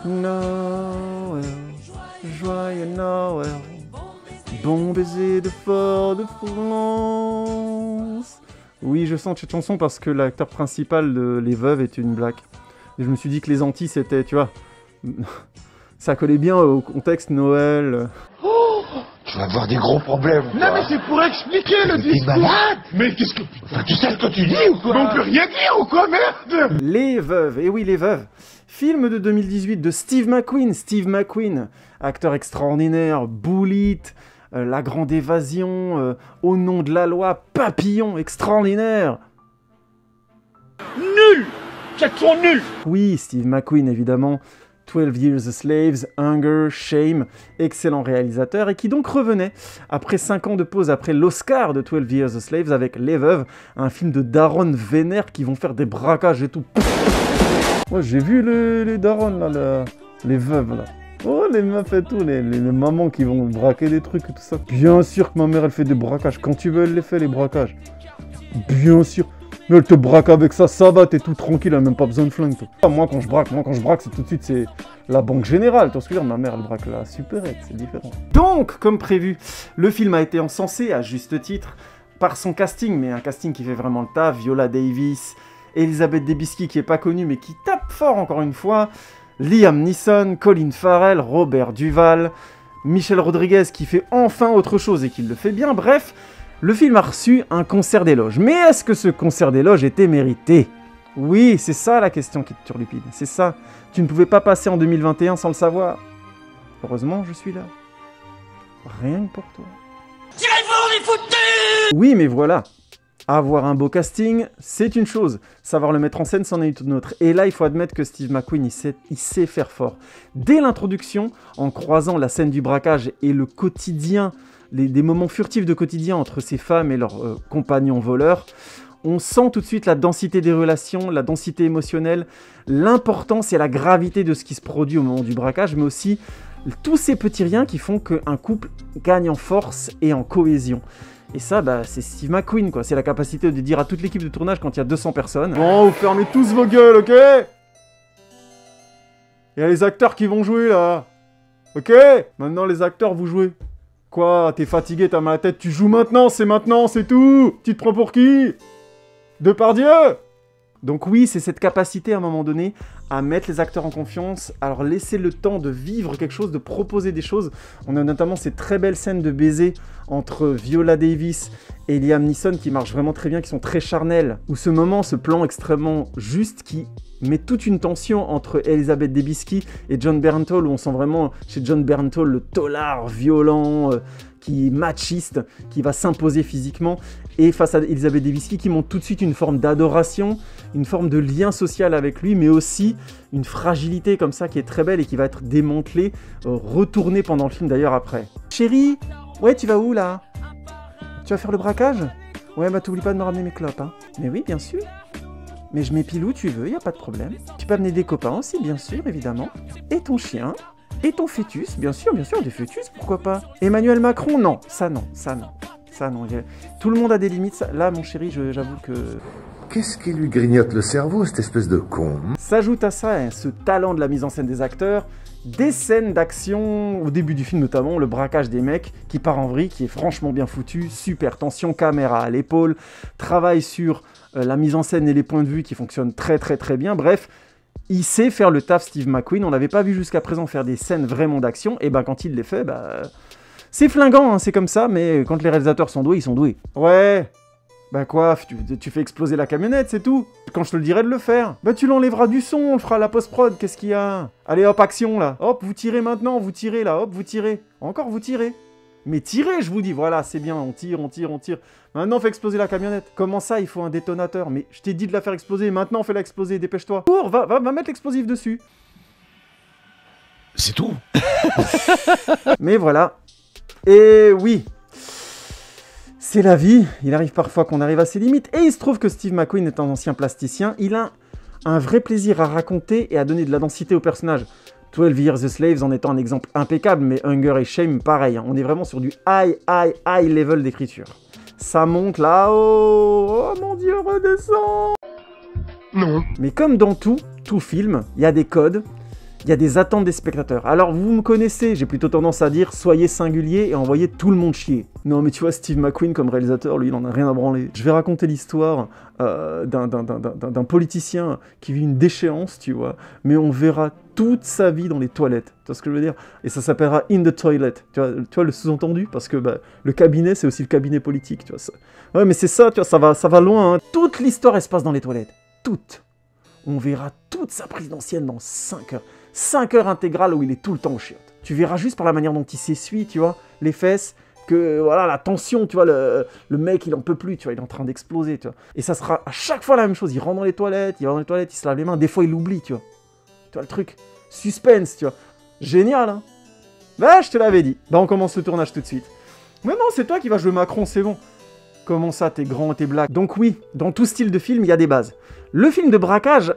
Noël, joyeux Noël, bon baiser de Fort-de-France. Oui, je sens cette chanson parce que l'acteur principal de Les Veuves est une black. Et je me suis dit que les Antilles, c'était, tu vois, ça collait bien au contexte Noël. Oh, tu vas avoir des gros problèmes. Non mais c'est pour expliquer le discours. T'es malade. Mais qu'est-ce que... Enfin, tu sais ce que tu dis ou quoi? Mais on peut rien dire ou quoi, merde? Les Veuves, et oui, Les Veuves. Film de 2018 de Steve McQueen. Steve McQueen, acteur extraordinaire, Bullitt, La Grande Évasion, Au nom de la loi, Papillon, extraordinaire. Nul! Quatre sont nuls! Oui, Steve McQueen, évidemment. 12 Years a Slaves, Hunger, Shame, excellent réalisateur, et qui donc revenait, après 5 ans de pause, après l'Oscar de 12 Years a Slaves, avec Les Veuves, un film de darons vénères qui vont faire des braquages et tout. Moi, j'ai vu les darons, là, les veuves, là. Oh, les meufs et tout, les mamans qui vont braquer des trucs et tout ça. Bien sûr que ma mère, elle fait des braquages. Quand tu veux, elle les fait, les braquages. Bien sûr. Mais elle te braque avec ça, ça va, t'es tout tranquille, elle a même pas besoin de flingue, toi. Moi, quand je braque, c'est tout de suite, c'est la Banque Générale. Tu vois ce que je veux dire? Ma mère, elle braque la supérette, c'est différent. Donc, comme prévu, le film a été encensé, à juste titre, par son casting, mais un casting qui fait vraiment le taf. Viola Davis, Elizabeth Debicki, qui est pas connue, mais qui tape fort encore une fois, Liam Neeson, Colin Farrell, Robert Duvall, Michelle Rodriguez, qui fait enfin autre chose et qui le fait bien, bref... Le film a reçu un concert d'éloges. Mais est-ce que ce concert d'éloges était mérité? Oui, c'est ça la question qui te turlupine. C'est ça. Tu ne pouvais pas passer en 2021 sans le savoir. Heureusement, je suis là. Rien que pour toi. Tirez-vous les foutus! Oui, mais voilà. Avoir un beau casting, c'est une chose. Savoir le mettre en scène, c'en est une autre. Et là, il faut admettre que Steve McQueen, il sait faire fort. Dès l'introduction, en croisant la scène du braquage et le quotidien, des moments furtifs de quotidien entre ces femmes et leurs compagnons voleurs, on sent tout de suite la densité des relations, la densité émotionnelle, l'importance et la gravité de ce qui se produit au moment du braquage, mais aussi tous ces petits riens qui font qu'un couple gagne en force et en cohésion. Et ça, bah, c'est Steve McQueen, quoi. C'est la capacité de dire à toute l'équipe de tournage quand il y a 200 personnes. Bon, vous fermez tous vos gueules, ok? Il y a les acteurs qui vont jouer, là. Ok? Maintenant, les acteurs, vous jouez. Quoi? T'es fatigué, t'as mal à la tête, tu joues maintenant, c'est tout! Tu te prends pour qui? Depardieu? Donc oui, c'est cette capacité à un moment donné à mettre les acteurs en confiance, à leur laisser le temps de vivre quelque chose, de proposer des choses. On a notamment ces très belles scènes de baiser entre Viola Davis et Liam Neeson qui marchent vraiment très bien, qui sont très charnelles. Ou ce moment, ce plan extrêmement juste qui met toute une tension entre Elizabeth Debicki et John Bernthal, où on sent vraiment chez John Bernthal le tolard violent, qui est machiste, qui va s'imposer physiquement, et face à Elizabeth Debicki qui montre tout de suite une forme d'adoration, une forme de lien social avec lui, mais aussi une fragilité comme ça qui est très belle et qui va être démantelée, retournée pendant le film d'ailleurs après. Chérie, ouais, tu vas où là? Tu vas faire le braquage? Ouais, bah t'oublies pas de me ramener mes clopes, hein. Mais oui, bien sûr. Mais je m'épile où tu veux, y a pas de problème. Tu peux amener des copains aussi, bien sûr, évidemment. Et ton chien. Et ton fœtus, bien sûr, des fœtus, pourquoi pas. Emmanuel Macron, non. Ça non, ça non. Ça non. Tout le monde a des limites. Là, mon chéri, j'avoue que... Qu'est-ce qui lui grignote le cerveau, cette espèce de con? S'ajoute à ça, hein, ce talent de la mise en scène des acteurs, des scènes d'action, au début du film notamment, le braquage des mecs qui part en vrille, qui est franchement bien foutu, super tension, caméra à l'épaule, travail sur la mise en scène et les points de vue qui fonctionnent très bien, bref, il sait faire le taf Steve McQueen, on l'avait pas vu jusqu'à présent faire des scènes vraiment d'action, et ben quand il les fait, bah... C'est flinguant, hein, c'est comme ça, mais quand les réalisateurs sont doués, ils sont doués. Ouais. Bah quoi, tu fais exploser la camionnette, c'est tout. Quand je te le dirai de le faire, bah tu l'enlèveras du son, on le fera à la post-prod, qu'est-ce qu'il y a? Allez hop, action là. Hop, vous tirez maintenant, vous tirez là, hop, vous tirez. Encore, vous tirez. Mais tirez, je vous dis, voilà, c'est bien, on tire. Maintenant, fais exploser la camionnette. Comment ça, il faut un détonateur? Mais je t'ai dit de la faire exploser, maintenant fais-la exploser, dépêche-toi. Cours, va mettre l'explosif dessus. C'est tout. Mais voilà. Et oui. C'est la vie, il arrive parfois qu'on arrive à ses limites, et il se trouve que Steve McQueen est un ancien plasticien, il a un vrai plaisir à raconter et à donner de la densité au personnage. 12 Years a Slaves en étant un exemple impeccable, mais Hunger et Shame, pareil, hein. On est vraiment sur du high level d'écriture. Ça monte là-haut, oh mon Dieu, redescend. Non. Mais comme dans tout film, il y a des codes, il y a des attentes des spectateurs. Alors vous me connaissez, j'ai plutôt tendance à dire soyez singulier et envoyez tout le monde chier. Non mais tu vois, Steve McQueen comme réalisateur, lui il en a rien à branler. Je vais raconter l'histoire d'un politicien qui vit une déchéance, tu vois, mais on verra toute sa vie dans les toilettes. Tu vois ce que je veux dire? Et ça s'appellera In the Toilet. Tu vois le sous-entendu? Parce que bah, le cabinet, c'est aussi le cabinet politique, tu vois. Ça. Ouais, mais c'est ça, tu vois, ça va loin. Hein. Toute l'histoire, elle se passe dans les toilettes. Toute. On verra toute sa présidentielle dans 5 heures. 5 heures intégrales où il est tout le temps au chiottes. Tu verras juste par la manière dont il s'essuie, tu vois, les fesses, que voilà, la tension, tu vois, le mec, il en peut plus, tu vois, il est en train d'exploser, tu vois. Et ça sera à chaque fois la même chose. Il rentre dans les toilettes, il se lave les mains. Des fois, il l'oublie, tu vois. Tu vois le truc? Suspense, tu vois. Génial, hein? Bah, je te l'avais dit. Bah, on commence le tournage tout de suite. Mais non, c'est toi qui vas jouer Macron, c'est bon. Comment ça, t'es grand, t'es black? Donc oui, dans tout style de film, il y a des bases. Le film de braquage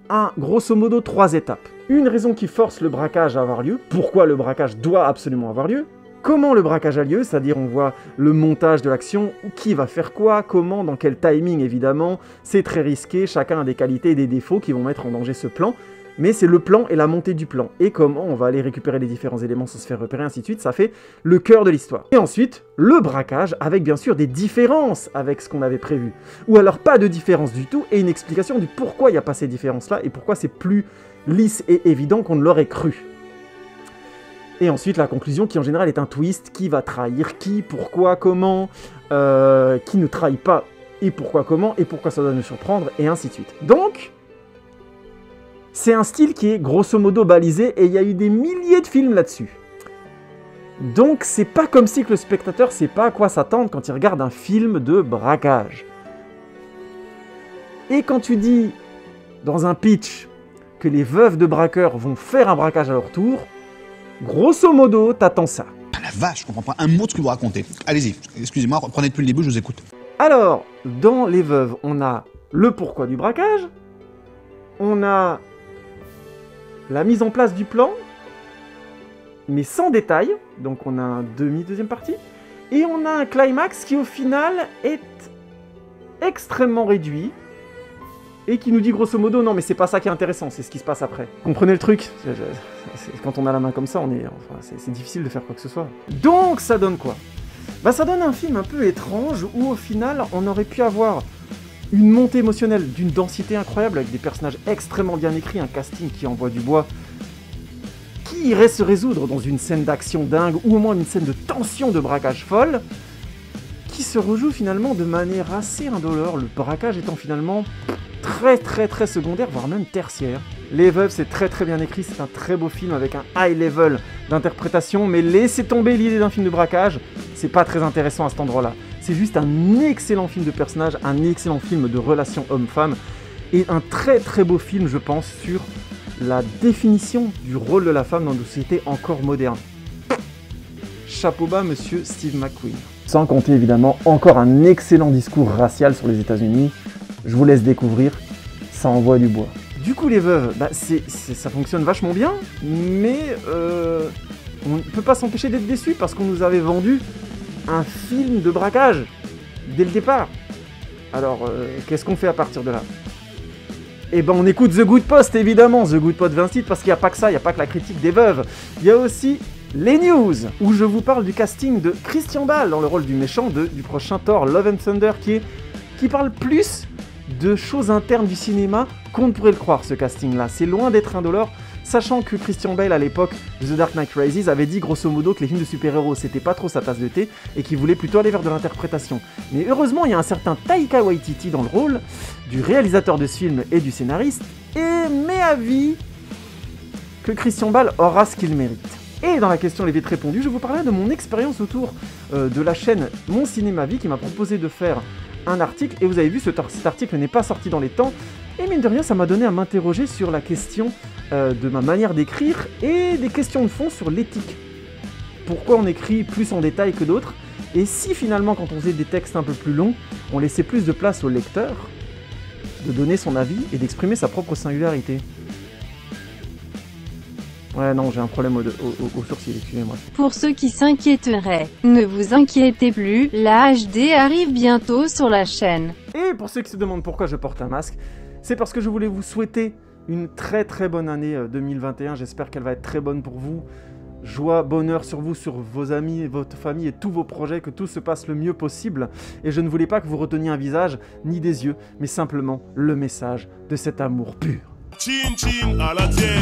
a, grosso modo, 3 étapes. Une raison qui force le braquage à avoir lieu. Pourquoi le braquage doit absolument avoir lieu. Comment le braquage a lieu, c'est-à-dire on voit le montage de l'action, qui va faire quoi, comment, dans quel timing évidemment. C'est très risqué, chacun a des qualités et des défauts qui vont mettre en danger ce plan. Mais c'est le plan et la montée du plan. Et comment on va aller récupérer les différents éléments sans se faire repérer, ainsi de suite. Ça fait le cœur de l'histoire. Et ensuite, le braquage, avec bien sûr des différences avec ce qu'on avait prévu. Ou alors pas de différence du tout, et une explication du pourquoi il n'y a pas ces différences-là, et pourquoi c'est plus lisse et évident qu'on ne l'aurait cru. Et ensuite, la conclusion qui en général est un twist. Qui va trahir qui, pourquoi, comment, qui ne trahit pas, et pourquoi, comment, et pourquoi ça doit nous surprendre, et ainsi de suite. Donc... c'est un style qui est grosso modo balisé et il y a eu des milliers de films là-dessus. Donc c'est pas comme si que le spectateur sait pas à quoi s'attendre quand il regarde un film de braquage. Et quand tu dis dans un pitch que les veuves de braqueurs vont faire un braquage à leur tour, grosso modo t'attends ça. Ah la vache, je comprends pas un mot de ce que vous racontez. Allez-y, excusez-moi, reprenez depuis le début, je vous écoute. Alors, dans les veuves, on a le pourquoi du braquage, on a la mise en place du plan, mais sans détail, donc on a un deuxième partie, et on a un climax qui au final est extrêmement réduit, et qui nous dit grosso modo, non mais c'est pas ça qui est intéressant, c'est ce qui se passe après. Comprenez le truc? Quand on a la main comme ça, c'est difficile de faire quoi que ce soit. Donc ça donne quoi? Bah ça donne un film un peu étrange, où au final on aurait pu avoir une montée émotionnelle d'une densité incroyable avec des personnages extrêmement bien écrits, un casting qui envoie du bois, qui irait se résoudre dans une scène d'action dingue ou au moins une scène de tension de braquage folle, qui se rejoue finalement de manière assez indolore, le braquage étant finalement très secondaire, voire même tertiaire. Les Veuves, c'est très bien écrit, c'est un très beau film avec un high level d'interprétation, mais laissez tomber l'idée d'un film de braquage, c'est pas très intéressant à cet endroit-là. C'est juste un excellent film de personnages, un excellent film de relations homme-femme, et un très beau film, je pense, sur la définition du rôle de la femme dans une société encore moderne. Chapeau bas, monsieur Steve McQueen. Sans compter évidemment encore un excellent discours racial sur les États-Unis. Je vous laisse découvrir, ça envoie du bois. Du coup, les veuves, bah, ça fonctionne vachement bien, mais on ne peut pas s'empêcher d'être déçu parce qu'on nous avait vendu un film de braquage dès le départ. Alors, qu'est-ce qu'on fait à partir de là? Eh ben, on écoute The Good Post, évidemment, The Good Post 26, parce qu'il n'y a pas que ça, il n'y a pas que la critique des veuves. Il y a aussi les news, où je vous parle du casting de Christian Bale dans le rôle du méchant du prochain Thor Love and Thunder, qui parle plus de choses internes du cinéma qu'on ne pourrait le croire, ce casting-là. C'est loin d'être indolore, sachant que Christian Bale, à l'époque de The Dark Knight Rises, avait dit grosso modo que les films de super-héros, c'était pas trop sa tasse de thé, et qu'il voulait plutôt aller vers de l'interprétation. Mais heureusement, il y a un certain Taika Waititi dans le rôle, du réalisateur de ce film et du scénariste, et met avis que Christian Bale aura ce qu'il mérite. Et dans la question les vite répondue, je vous parlais de mon expérience autour de la chaîne Mon Cinéma Vie, qui m'a proposé de faire un article, et vous avez vu, cet article n'est pas sorti dans les temps, et mine de rien, ça m'a donné à m'interroger sur la question de ma manière d'écrire, et des questions de fond sur l'éthique. Pourquoi on écrit plus en détail que d'autres, et si finalement, quand on faisait des textes un peu plus longs, on laissait plus de place au lecteur de donner son avis et d'exprimer sa propre singularité. Ouais, non, j'ai un problème au sourcil, excusez-moi. Pour ceux qui s'inquiéteraient, ne vous inquiétez plus, la HD arrive bientôt sur la chaîne. Et pour ceux qui se demandent pourquoi je porte un masque, c'est parce que je voulais vous souhaiter une très très bonne année 2021. J'espère qu'elle va être très bonne pour vous. Joie, bonheur sur vous, sur vos amis, votre famille et tous vos projets, que tout se passe le mieux possible. Et je ne voulais pas que vous reteniez un visage ni des yeux, mais simplement le message de cet amour pur. Chin chin à la tienne.